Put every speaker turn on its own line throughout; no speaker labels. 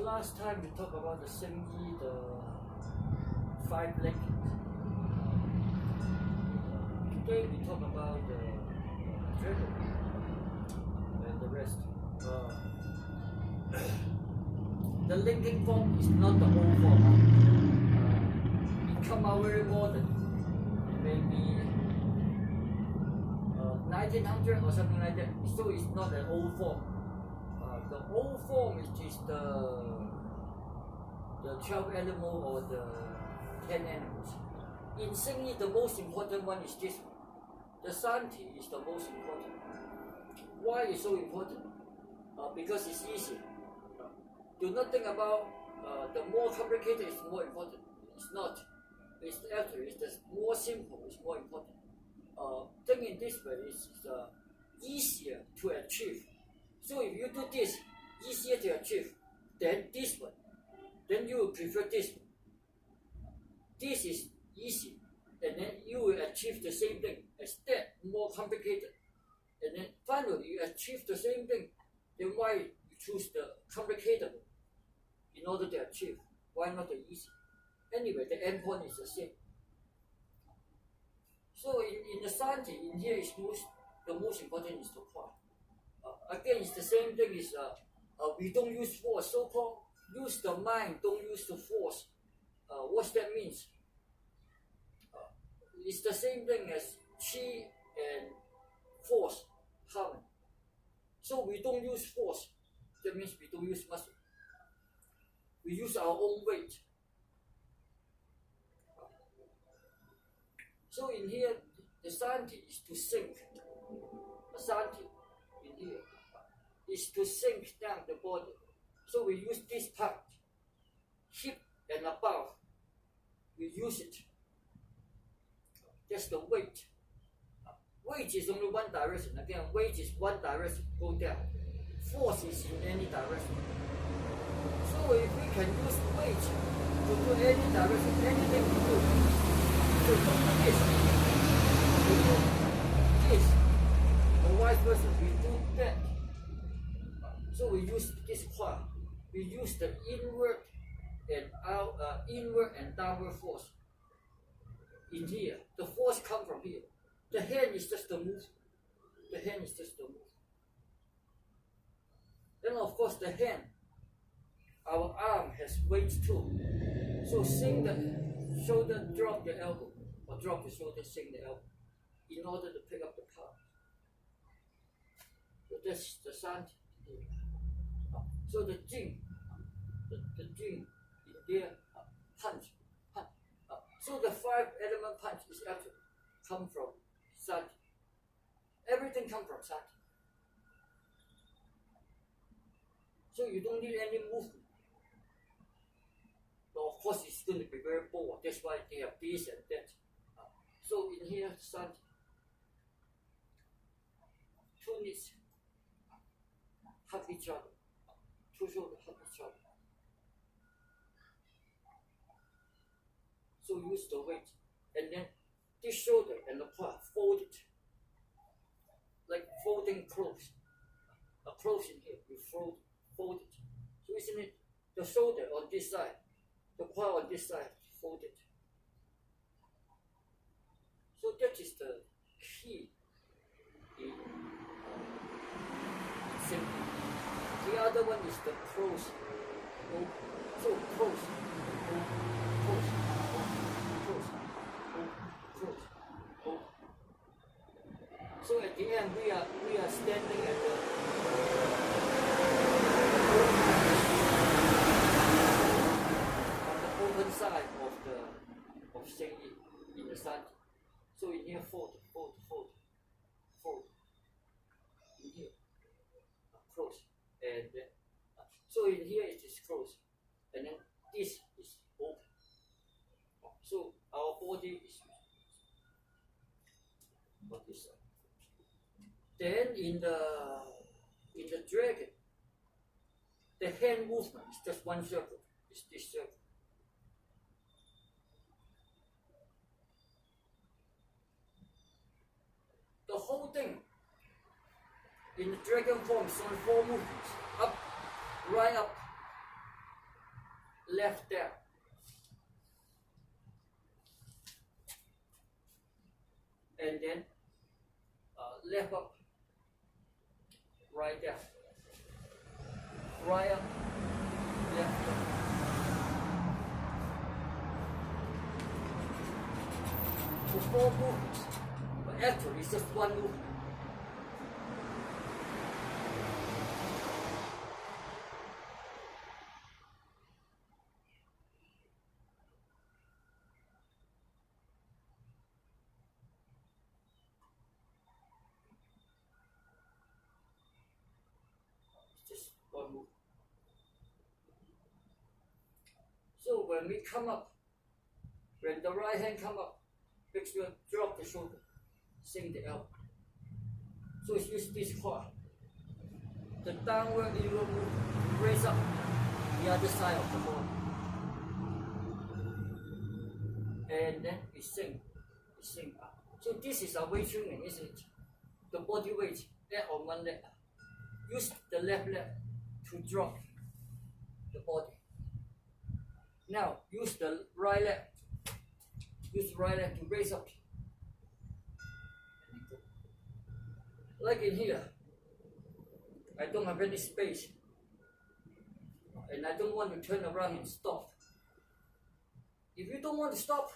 Last time we talked about the xingyi, the 5 legs. Today we talk about the dragon and the rest. The linking form is not the old form. It come out very modern, maybe 1900 or something like that. So it's not an old form. The old form is the 12 animal or the 10 animals. In xingyi, the most important one is this one. The santi is the most important. Why is so important? Because it's easy. Do not think about the more complicated is more important. It's not. It's actually it's the more simple is more important. Thinking this way is easier to achieve. So if you do this, easier to achieve than this one, then you will prefer this one. This is easy, and then you will achieve the same thing as that, more complicated. And then finally you achieve the same thing, then why you choose the complicated one in order to achieve? Why not the easy? Anyway, the end point is the same. So in the santi, in here is the most important is the qua. Again, it's the same thing. Is we don't use force. So-called use the mind, don't use the force. What that means? It's the same thing as qi and force harmony. So we don't use force. That means we don't use muscle. We use our own weight. So in here, the santi is to sink. The santi in here is to sink down the body. So we use this part, hip and above. We use it. That's the weight. Weight is only one direction. Again, weight is one direction, go down. Force is in any direction. So if we can use weight to do any direction, anything we do. So do this, we do this, or vice versa, we do that. So we use this qua. We use the inward and downward force. In here, the force comes from here. The hand is just the move. The hand is just the move. Then of course the hand, our arm has weight too. So sink the shoulder, drop the elbow, or drop the shoulder, sink the elbow, in order to pick up the palm. So that's the santi. So the jing, the jing in there, punch. So the 5-element punch is actually come from santi. Everything comes from santi. So you don't need any movement. But of course, it's going to be very bored. That's why they have this and that. So in here, santi. 2 knees hug each other. 2 shoulders hug each other. So use the weight, and then this shoulder and the part fold it, like folding clothes. A clothes in here, you fold it. So isn't it the shoulder on this side, the part on this side, fold it. So that is the key in simple. The other one is the close. So close, close. So at the end, we are standing at on the open side of xingyi in the santi. So in here, fold. In here, close, and then so in here it is close, and then this is open. So our body is on this side. Then in the dragon, the hand movement is just one circle. It's this circle. The whole thing in the dragon form is only 4 movements. Up, right up, left down, and then left up, right down, right up, left down. For 4 movements, but actually it's just 1 movement. Just 1 move. So when we come up, when the right hand come up, make sure drop the shoulder, sink the elbow. So it's use this part. The downward you will move, raise up the other side of the body. And then it sink up. So this is a weight training, isn't it? The body weight, leg on one leg. Use the left leg to drop the body. Now use the right leg. Use the right leg to raise up. Like in here, I don't have any space. And I don't want to turn around and stop. If you don't want to stop,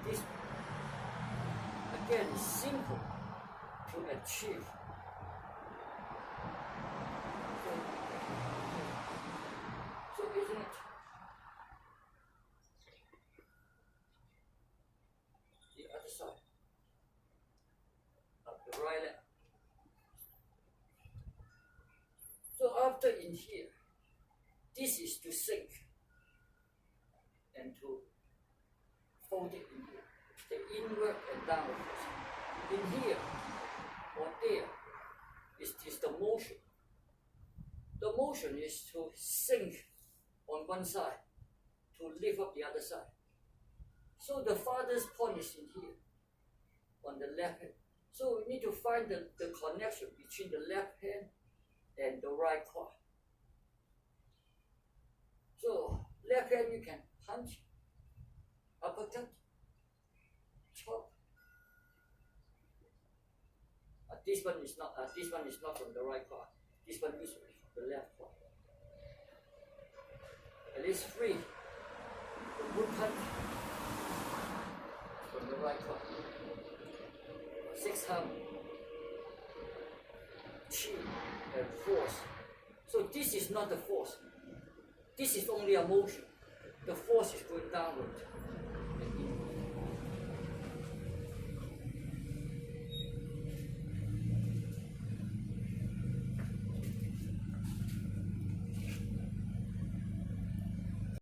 this again is simple to achieve. So isn't it? The other side of the right leg. So after in here, this is to sink and to hold it in here. The inward and downward motion. In here or there is the motion. The motion is to sink on one side, to lift up the other side. So the farthest point is in here, on the left hand. So we need to find the connection between the left hand and the right quad. So left hand you can punch, uppercut, chop. This one is not. This one is not from the right quad. This one is from the left quad. At least 3. The wood punch from the right quad. 6 hum, 2 and force. So this is not the force. This is only a motion. The force is going downward.